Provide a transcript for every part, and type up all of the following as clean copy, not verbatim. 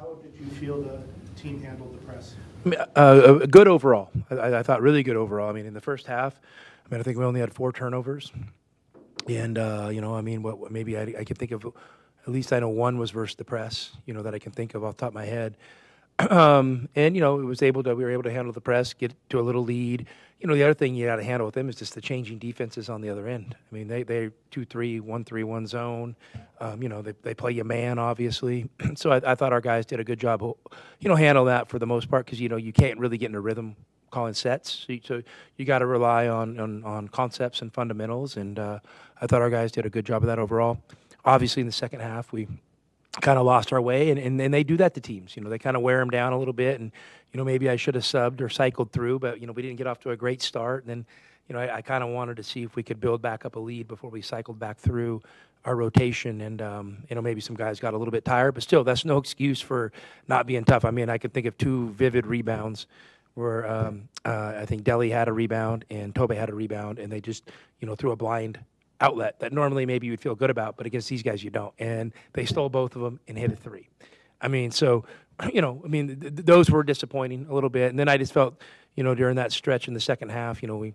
How did you feel the team handled the press? Good overall. I thought really good overall. I mean, in the first half, I think we only had 4 turnovers. And, what maybe I can think of, at least I know one was versus the press, that I can think of off the top of my head. We were able to handle the press, get to a little lead. The other thing you got to handle with them is just the changing defenses on the other end. I mean, they 2-3, 1-3-1 zone. They play you man, obviously. So I thought our guys did a good job, handle that for the most part because, you can't really get in a rhythm calling sets. So you got to rely on concepts and fundamentals. And I thought our guys did a good job of that overall. Obviously, in the second half, we kind of lost our way, and they do that to teams. They kind of wear them down a little bit, and maybe I should have subbed or cycled through, but we didn't get off to a great start. And then I kind of wanted to see if we could build back up a lead before we cycled back through our rotation, and maybe some guys got a little bit tired, but still, that's no excuse for not being tough. I mean, I could think of 2 vivid rebounds where I think Delhi had a rebound and Tobe had a rebound, and they just threw a blind outlet that normally maybe you would feel good about, but against these guys you don't. And they stole both of them and hit a 3. I mean, so, those were disappointing a little bit. And then I just felt, during that stretch in the second half, I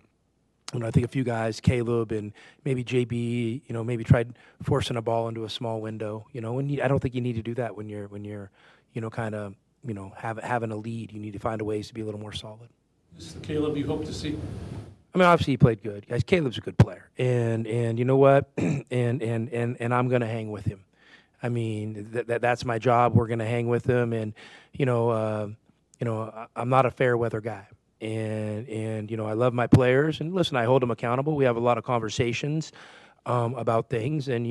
think a few guys, Caleb and maybe JB, maybe tried forcing a ball into a small window, and I don't think you need to do that when you're kind of, having a lead. You need to find a ways to be a little more solid. This is the Caleb you hope to see. I mean, obviously he played good. Guys, Caleb's a good player, and you know what? and I'm going to hang with him. I mean, that's my job. We're going to hang with him, and I'm not a fair weather guy, and I love my players. And listen, I hold them accountable. We have a lot of conversations about things, and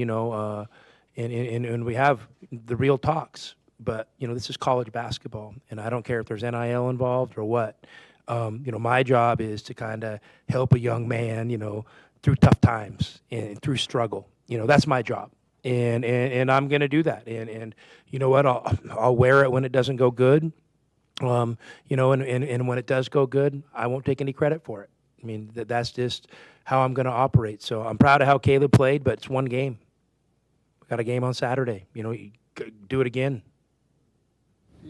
and we have the real talks. But this is college basketball, and I don't care if there's NIL involved or what. My job is to kind of help a young man, through tough times and through struggle. That's my job, and I'm going to do that. And you know what? I'll wear it when it doesn't go good. And when it does go good, I won't take any credit for it. I mean, that's just how I'm going to operate. So I'm proud of how Caleb played, but it's one game. We got a game on Saturday. You do it again.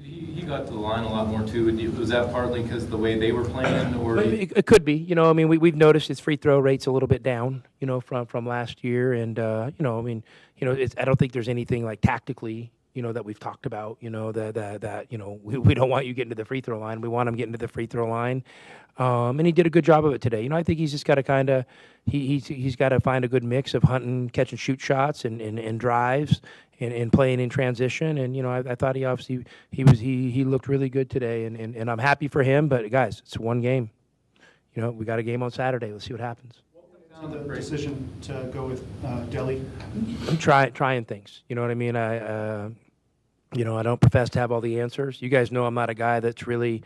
He got to the line a lot more too. Was that partly because the way they were playing, or it could be? We've noticed his free throw rate's a little bit down, from last year, and I don't think there's anything like tactically, that we've talked about, that we don't want you getting to the free throw line. We want him getting to the free throw line, and he did a good job of it today. I think he's just got to kind of he's got to find a good mix of hunting, catch and shoot shots, and drives. And playing in transition, and I thought he obviously he looked really good today, and I'm happy for him. But guys, it's one game. We got a game on Saturday. Let's see what happens. What was the decision to go with Delhi? I'm trying things. You know what I mean? I don't profess to have all the answers. You guys know I'm not a guy that's really,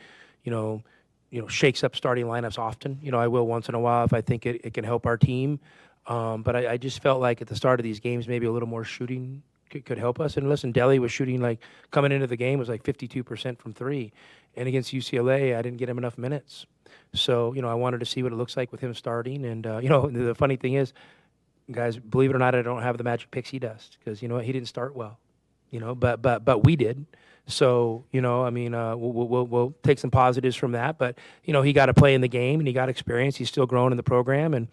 shakes up starting lineups often. I will once in a while if I think it can help our team. But I just felt like at the start of these games, maybe a little more shooting could help us. And listen, Delhi was shooting coming into the game was 52% from 3. And against UCLA, I didn't get him enough minutes. So, I wanted to see what it looks like with him starting. And, the funny thing is, guys, believe it or not, I don't have the magic picks he does because, he didn't start well, but we did. So, we'll take some positives from that. But, he got to play in the game and he got experience. He's still growing in the program. And,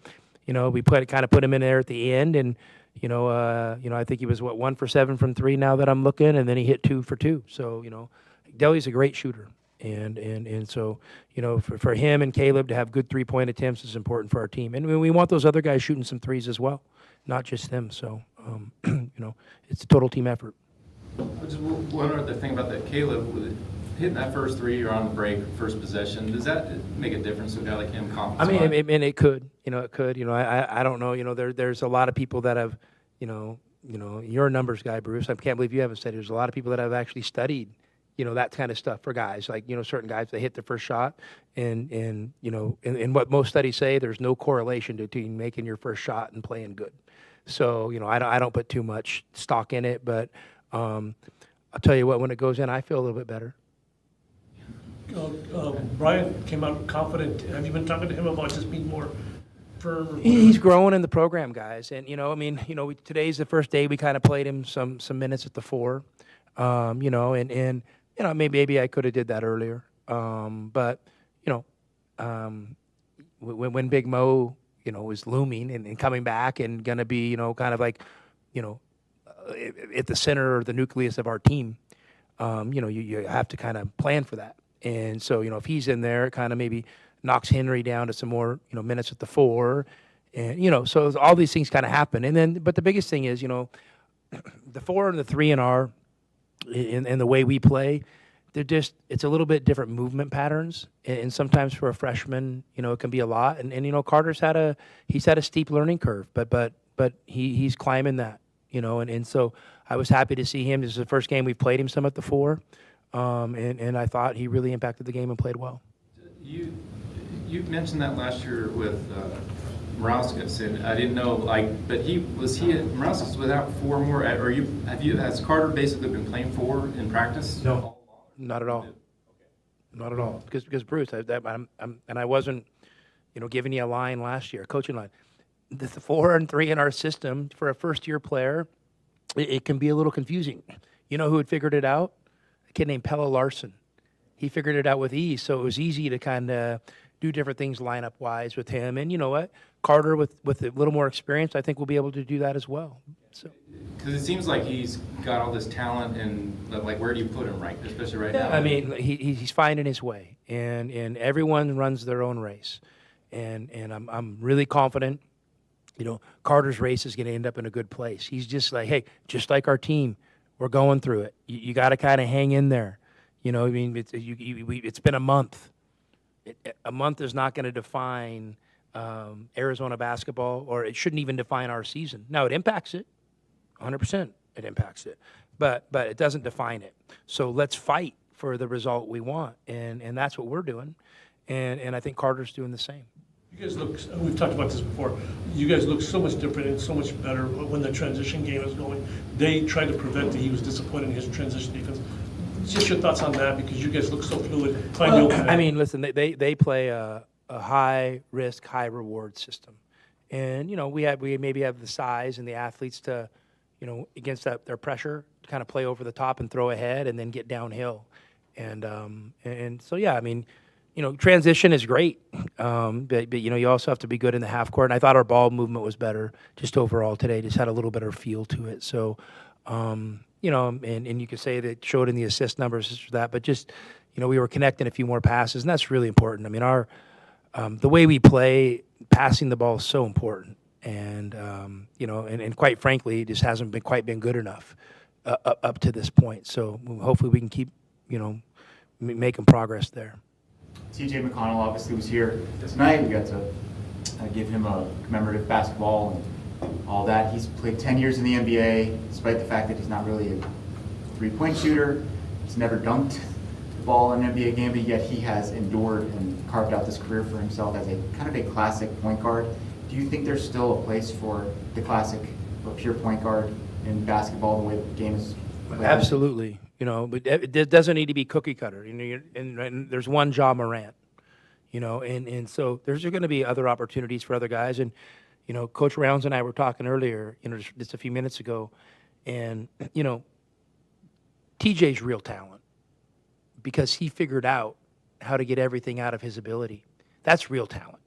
we put him in there at the end. And, I think he was 1 for 7 from 3 now that I'm looking, and then he hit 2 for 2. So, Delhi's a great shooter, and so for him and Caleb to have good 3-point attempts is important for our team, and we want those other guys shooting some threes as well, not just them. So, it's a total team effort. Just one other thing about that, Caleb, hitting that first 3 or on the break, first possession, does that make a difference to a guy like him? I mean, it could. It could. I don't know. There's a lot of people that have, you're a numbers guy, Bruce. I can't believe you haven't studied. There's a lot of people that have actually studied, that kind of stuff for guys. Like, certain guys, they hit their first shot, and what most studies say, there's no correlation between making your first shot and playing good. So, I don't put too much stock in it, but I'll tell you what, when it goes in, I feel a little bit better. Brian came out confident. Have you been talking to him about just being more firm? He's growing in the program, guys. And, today's the first day we kind of played him some minutes at the 4. You know, and you know, maybe I could have did that earlier. But you know, when Big Mo, you know, was looming and coming back and going to be, you know, kind of like, you know, at the center or the nucleus of our team, you know, you have to kind of plan for that. And so, you know, if he's in there, it kind of maybe knocks Henry down to some more, you know, minutes at the 4. And, you know, so all these things kind of happen. And then, but the biggest thing is, you know, the 4 and the 3 in our, in the way we play, they're just, it's a little bit different movement patterns. And sometimes for a freshman, you know, it can be a lot. And you know, Carter's he's had a steep learning curve, but he's climbing that, you know, and so I was happy to see him. This is the first game we've played him some at the 4. And I thought he really impacted the game and played well. You mentioned that last year with Morauskas, and I didn't know, like, but Morauskas was without 4 more, or has Carter basically been playing 4 in practice? No, not at all. Not at all. Because Bruce, I wasn't, you know, giving you a line last year, coaching line. The 4 and 3 in our system for a first-year player, it can be a little confusing. You know who had figured it out? A kid named Pella Larson. He figured it out with ease, so it was easy to kind of do different things lineup-wise with him. And you know what? Carter, with a little more experience, I think will be able to do that as well. So, because it seems like he's got all this talent, and like, where do you put him, right? Especially right now. I mean, he's finding his way, and everyone runs their own race, and I'm really confident. You know, Carter's race is going to end up in a good place. He's just like, hey, just like our team, we're going through it. You got to kind of hang in there. You know, I mean, it's been a month. A month is not going to define Arizona basketball, or it shouldn't even define our season. Now, it impacts it, 100%. It impacts it, but it doesn't define it. So let's fight for the result we want, and that's what we're doing, and I think Carter's doing the same. You guys look, we've talked about this before, you guys look so much different and so much better when the transition game is going. They tried to prevent it. He was disappointed in his transition defense. Just your thoughts on that, because you guys look so fluid. I mean, listen, they play a high risk, high reward system, and you know we maybe have the size and the athletes to, you know, against their pressure, to kind of play over the top and throw ahead and then get downhill, and so yeah, I mean, you know, transition is great, but you know, you also have to be good in the half court. And I thought our ball movement was better just overall today. Just had a little better feel to it. So, you know, and you could say that it showed in the assist numbers, this or that, but just, you know, we were connecting a few more passes, and that's really important. I mean, our the way we play, passing the ball is so important, and you know, and quite frankly, it just hasn't been good enough up to this point. So hopefully we can keep, you know, making progress there. TJ McConnell obviously was here tonight. We got to give him a commemorative basketball and all that. He's played 10 years in the NBA, despite the fact that he's not really a three-point shooter. He's never dunked the ball in an NBA game, but yet he has endured and carved out this career for himself as a kind of a classic point guard. Do you think there's still a place for the classic or pure point guard in basketball, the way the game is played? Absolutely. You know, but it doesn't need to be cookie cutter. You know, and there's one Ja Morant. You know, and so there's going to be other opportunities for other guys. And you know, Coach Rounds and I were talking earlier, you know, just a few minutes ago, and you know, TJ's real talent because he figured out how to get everything out of his ability. That's real talent.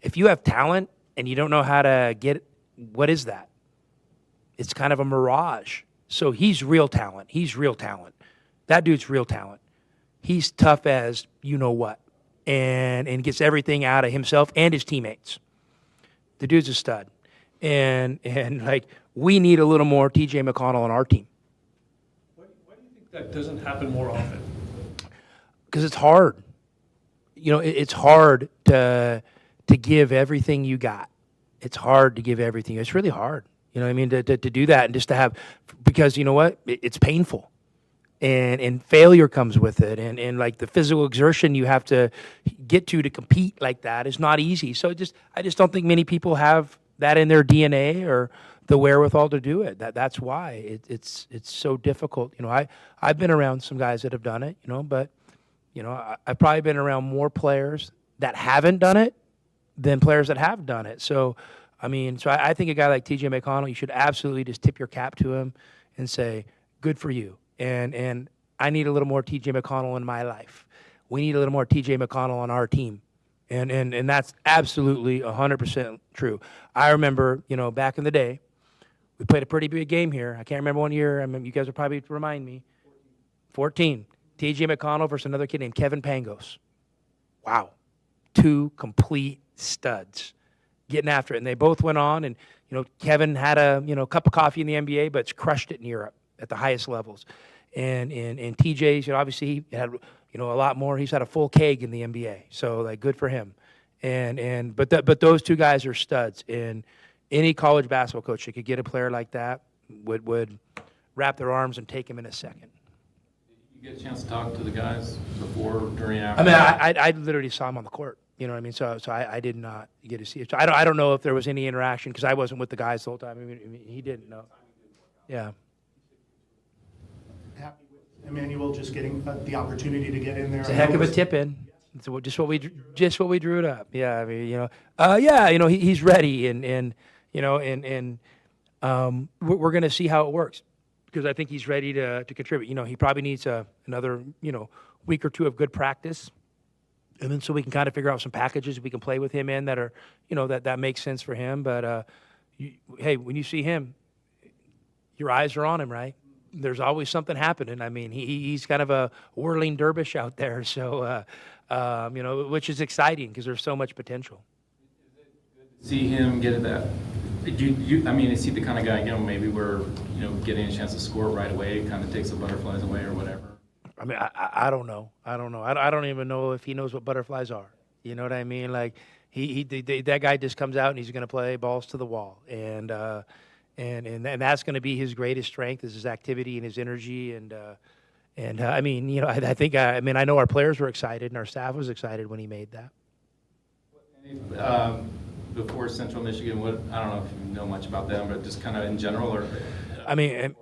If you have talent and you don't know how to get it, what is that? It's kind of a mirage. So he's real talent. He's real talent. That dude's real talent. He's tough as you know what, and gets everything out of himself and his teammates. The dude's a stud, and like we need a little more TJ McConnell on our team. Why do you think that doesn't happen more often? Because it's hard. You know, it's hard to give everything you got. It's hard to give everything. It's really hard. You know what I mean? To do that and just to have, because you know what? It's painful. And failure comes with it. And like the physical exertion you have to get to compete like that is not easy. So I just don't think many people have that in their DNA or the wherewithal to do it. That's why it's so difficult. You know, I've been around some guys that have done it, you know, but you know, I've probably been around more players that haven't done it than players that have done it. So I mean, so I think a guy like TJ McConnell, you should absolutely just tip your cap to him and say, good for you. And I need a little more TJ McConnell in my life. We need a little more TJ McConnell on our team. And that's absolutely 100% true. I remember, back in the day, we played a pretty big game here. I can't remember one year. I mean, you guys will probably remind me. 14. TJ McConnell versus another kid named Kevin Pangos. Wow. 2 complete studs getting after it. And they both went on, and, Kevin had a, cup of coffee in the NBA, but crushed it in Europe at the highest levels. And TJ's, obviously he had, a lot more. He's had a full keg in the NBA. So, good for him. But those 2 guys are studs. And any college basketball coach that could get a player like that would wrap their arms and take him in a second. You get a chance to talk to the guys before, during, after? I mean, I literally saw him on the court. You know what I mean? So I did not get to see it. So I don't know if there was any interaction because I wasn't with the guys the whole time. I mean, he didn't know. Yeah. Happy with Emmanuel just getting the opportunity to get in there. It's a heck of a tip in. It's just what we drew it up. Yeah. I mean, he's ready, and we're going to see how it works because I think he's ready to contribute. He probably needs another week or 2 of good practice. And then so we can kind of figure out some packages we can play with him in that are, that makes sense for him. But, hey, when you see him, your eyes are on him, right? There's always something happening. I mean, he's kind of a whirling dervish out there. So, which is exciting because there's so much potential. See him get at that. Is he the kind of guy, maybe where, getting a chance to score right away kind of takes the butterflies away or whatever? I mean, I don't know. I don't even know if he knows what butterflies are. You know what I mean? Like that guy just comes out and he's going to play balls to the wall, and that's going to be his greatest strength is his activity and his energy. I mean, I know our players were excited and our staff was excited when he made that. Before Central Michigan, I don't know if you know much about them, but just kind of in general, or I mean,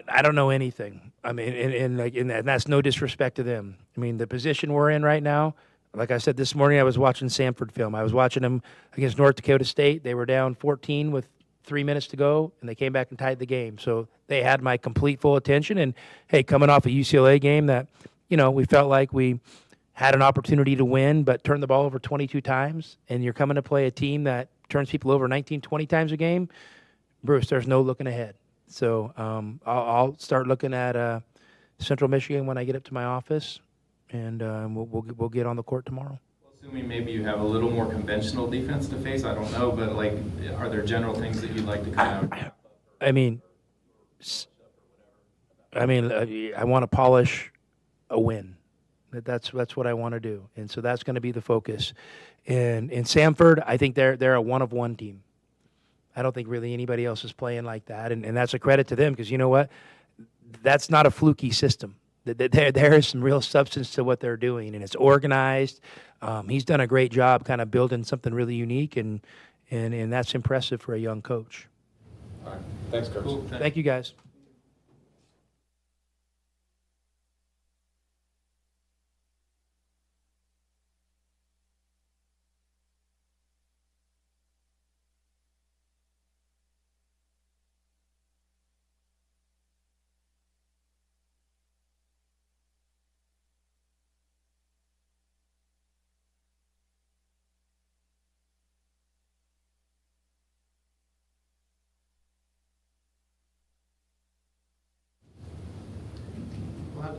I don't know anything. I mean, and that's no disrespect to them. I mean, the position we're in right now, like I said this morning, I was watching Samford film. I was watching them against North Dakota State. They were down 14 with 3 minutes to go, and they came back and tied the game. So they had my complete full attention. And, hey, coming off a UCLA game that, we felt like we had an opportunity to win but turned the ball over 22 times, and you're coming to play a team that turns people over 19, 20 times a game, Bruce, there's no looking ahead. So I'll start looking at Central Michigan when I get up to my office, and we'll get on the court tomorrow. Assuming maybe you have a little more conventional defense to face, I don't know, but are there general things that you'd like to kind of? I want to polish a win. That's what I want to do, and so that's going to be the focus. And in Samford, I think they're a one-of-one team. I don't think really anybody else is playing like that, and that's a credit to them because you know what? That's not a fluky system. There is some real substance to what they're doing, and it's organized. He's done a great job kind of building something really unique, and that's impressive for a young coach. All right. Thanks, Coach. Cool. Thank you, guys.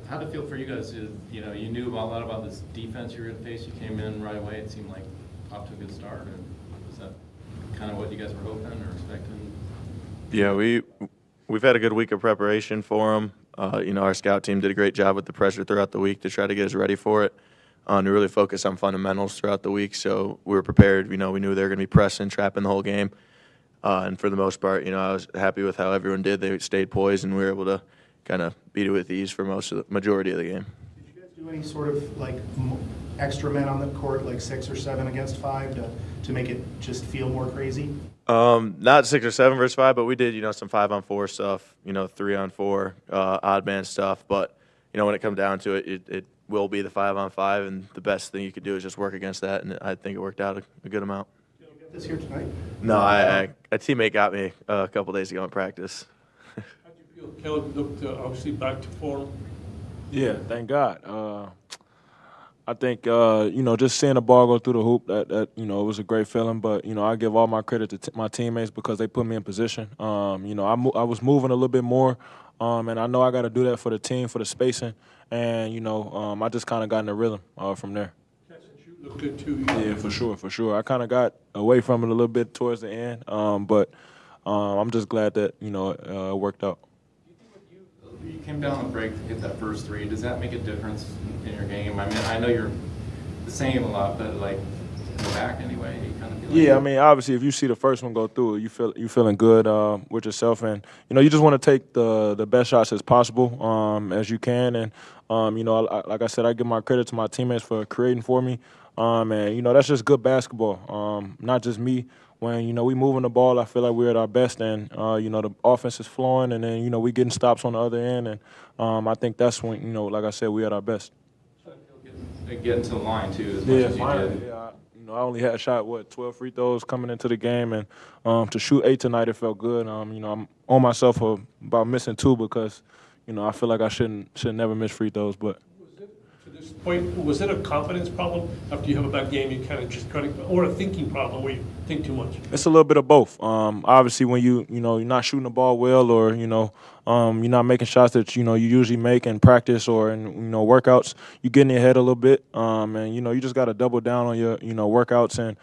How did it feel for you guys? You knew a lot about this defense you were going to face. You came in right away. It seemed like off to a good start. And was that kind of what you guys were hoping or expecting? Yeah, we've had a good week of preparation for them. Our scout team did a great job with the pressure throughout the week to try to get us ready for it. To really focus on fundamentals throughout the week, so we were prepared. We knew they were going to be pressing, trapping the whole game. And for the most part, I was happy with how everyone did. They stayed poised, and we were able to kind of beat it with ease for majority of the game. Did you guys do any sort of extra men on the court, like 6 or 7 against 5, to make it just feel more crazy? Not 6 or 7 versus 5, but we did some 5-on-4 stuff, 3-on-4 odd man stuff. But when it comes down to it, it will be the 5-on-5, and the best thing you could do is just work against that. And I think it worked out a good amount. Did you get this here tonight? No, a teammate got me a couple days ago in practice. Caleb looked obviously back to form. Yeah, thank God. I think just seeing the ball go through the hoop, that it was a great feeling. But I give all my credit to my teammates because they put me in position. I was moving a little bit more, and I know I got to do that for the team, for the spacing, and I just kind of got in the rhythm from there. Catch and shoot looked good too. Yeah, for sure. I kind of got away from it a little bit towards the end, but I'm just glad that it worked out. You came down the break to hit that first three. Does that make a difference in your game? I mean, I know you're the same a lot, but like in the back anyway, you kind of feel like. Yeah, I mean, obviously, if you see the first one go through, you feeling good with yourself, and you just want to take the best shots as possible as you can, and like I said, I give my credit to my teammates for creating for me, and that's just good basketball. Not just me. When we moving the ball, I feel like we're at our best, and the offense is flowing, and then we getting stops on the other end, and I think that's when like I said, we're at our best. Getting to the line too, as much as you did. Yeah. I only had shot 12 free throws coming into the game, and to shoot 8 tonight, it felt good. I'm on myself about missing 2 because I feel like I should never miss free throws, but. To this point, was it a confidence problem after you have a bad game? You kind of just or a thinking problem where you think too much? It's a little bit of both. Obviously, when you're not shooting the ball well, or you're not making shots that you usually make in practice or in workouts, you get in your head a little bit, and you just got to double down on your workouts and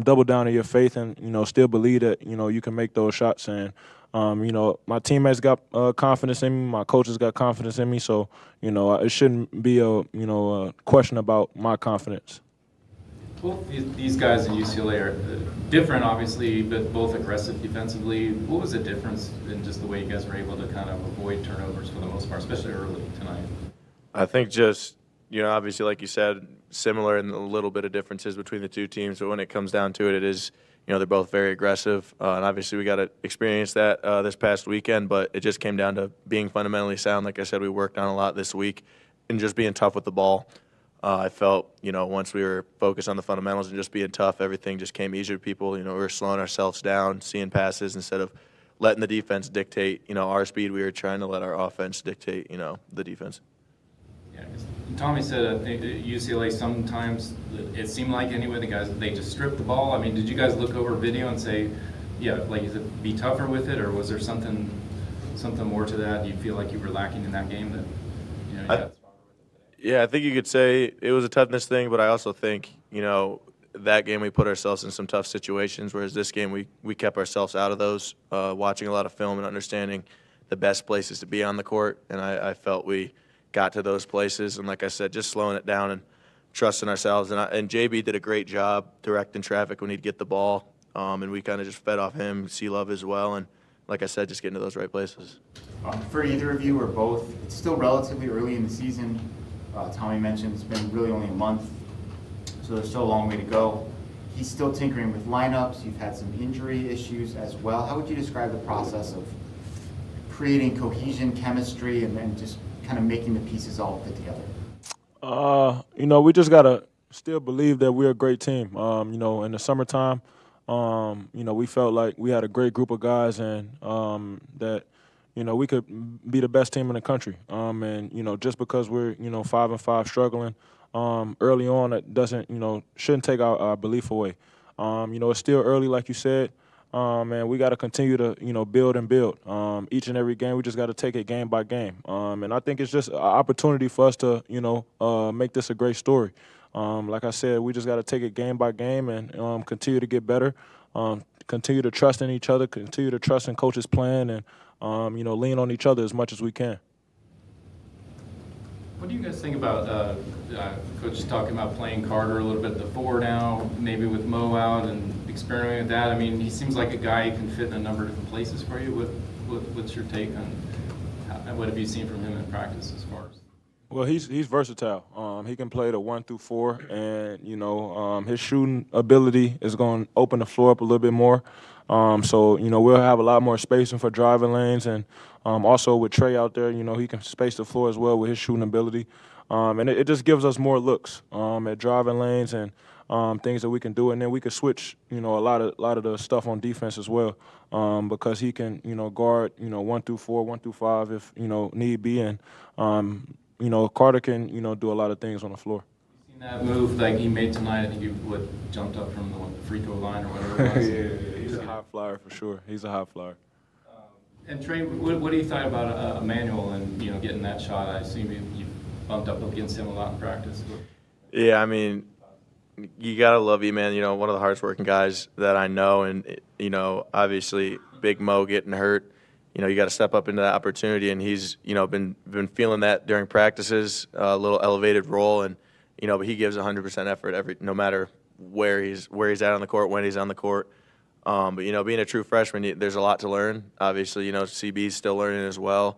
double down on your faith, and still believe that you can make those shots. And my teammates got confidence in me. My coaches got confidence in me. So, it shouldn't be a question about my confidence. Both these guys in UCLA are different, obviously, but both aggressive defensively. What was the difference in just the way you guys were able to kind of avoid turnovers for the most part, especially early tonight? I think just, obviously, like you said, similar in a little bit of differences between the two teams, but when it comes down to it, it is, they're both very aggressive, and obviously we got to experience that this past weekend, but it just came down to being fundamentally sound. Like I said, we worked on a lot this week and just being tough with the ball. I felt, once we were focused on the fundamentals and just being tough, everything just came easier to people. We were slowing ourselves down, seeing passes instead of letting the defense dictate, our speed. We were trying to let our offense dictate, the defense. Yeah, Tommy said at UCLA sometimes it seemed like anyway the guys they just stripped the ball. I mean, did you guys look over video and say, yeah, like you said, be tougher with it, or was there something more to that? Do you feel like you were lacking in that game that you got stronger with it today? Yeah, I think you could say it was a toughness thing, but I also think that game we put ourselves in some tough situations, whereas this game we kept ourselves out of those, watching a lot of film and understanding the best places to be on the court, and I felt we got to those places, and like I said, just slowing it down and trusting ourselves. And JB did a great job directing traffic when he'd get the ball, and we kind of just fed off him, C-Love as well, and like I said, just getting to those right places. For either of you or both, it's still relatively early in the season. Tommy mentioned it's been really only a month, so there's still a long way to go. He's still tinkering with lineups. You've had some injury issues as well. How would you describe the process of creating cohesion, chemistry, and just kind of making the pieces all fit together? We just gotta still believe that we're a great team. In the summertime, we felt like we had a great group of guys, and that we could be the best team in the country. And just because we're 5-5 struggling early on, it doesn't shouldn't take our belief away. It's still early, like you said. And we got to continue to, build and build. Each and every game, we just got to take it game by game. And I think it's just an opportunity for us to, make this a great story. Like I said, we just got to take it game by game and continue to get better, continue to trust in each other, continue to trust in coach's plan, and, lean on each other as much as we can. What do you guys think about Coach talking about playing Carter a little bit at the 4 now, maybe with Mo out and experimenting with that? I mean, he seems like a guy who can fit in a number of different places for you. What's your take on what have you seen from him in practice as far as? Well, he's versatile. He can play the 1 through 4, and his shooting ability is going to open the floor up a little bit more. So we'll have a lot more spacing for driving lanes, and also with Trey out there, he can space the floor as well with his shooting ability, and it just gives us more looks at driving lanes, and things that we can do, and then we can switch, a lot of the stuff on defense as well, because he can, guard, 1 through 4, 1 through 5 if, need be, and Carter can, do a lot of things on the floor. Seen that move like he made tonight? I think he jumped up from the free throw line or whatever it was. He's a high flyer for sure. He's a high flyer. And Trey, what do you thought about Emmanuel and getting that shot? I assume you bumped up against him a lot in practice. Yeah, I mean, you gotta love E-Man. One of the hardest working guys that I know, and obviously Big Mo getting hurt. You got to step up into that opportunity, and he's been feeling that during practices, a little elevated role, and but he gives 100% effort no matter where he's at on the court, when he's on the court. But being a true freshman, there's a lot to learn. Obviously, CB's still learning as well.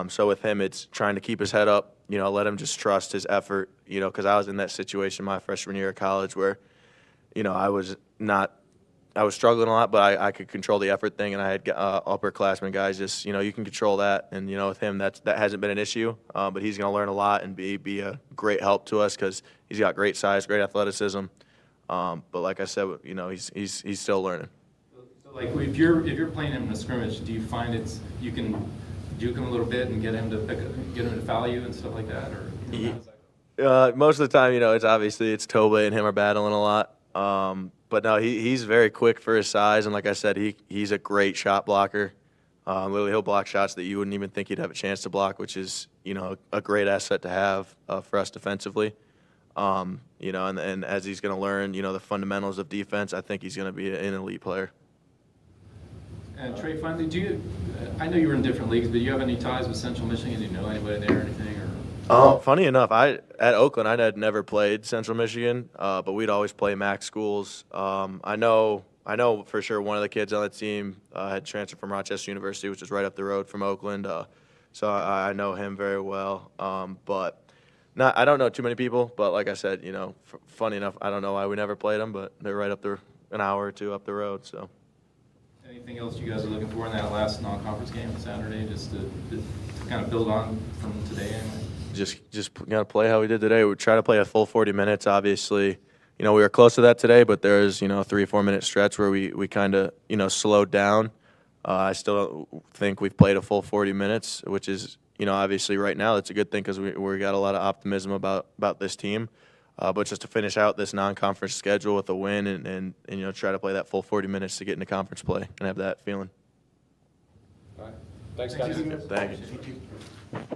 So with him, it's trying to keep his head up. Let him just trust his effort. Because I was in that situation my freshman year of college where, I was struggling a lot, but I could control the effort thing, and I had upperclassmen guys just, you can control that. And, with him, that hasn't been an issue. But he's going to learn a lot and be a great help to us because he's got great size, great athleticism. But like I said, he's still learning. So like if you're playing him in a scrimmage, do you find you can juke him a little bit and get him to foul you and stuff like that, or how does that go? Most of the time, it's Tobe and him are battling a lot. But no, he's very quick for his size, and like I said, he's a great shot blocker. Literally, he'll block shots that you wouldn't even think he'd have a chance to block, which is a great asset to have for us defensively. And as he's going to learn, the fundamentals of defense, I think he's going to be an elite player. And Trey, finally, I know you were in different leagues, but do you have any ties with Central Michigan? Do you know anybody there or anything? Funny enough, at Oakland, I had never played Central Michigan, but we'd always play MAC schools. I know for sure one of the kids on the team had transferred from Rochester University, which is right up the road from Oakland. So I know him very well. But I don't know too many people. But like I said, funny enough, I don't know why we never played them, but they're right up there, an hour or two up the road. So. Anything else you guys are looking for in that last non-conference game on Saturday, just to kind of build on from today anyway? Just got to play how we did today. We try to play a full 40 minutes, obviously. We were close to that today, but there's, a 3 or 4 minute stretch where we kind of, slowed down. I still don't think we've played a full 40 minutes, which is, obviously right now it's a good thing because we got a lot of optimism about this team. But just to finish out this non-conference schedule with a win and try to play that full 40 minutes to get into conference play and have that feeling. All right. Thanks, guys. Thank you.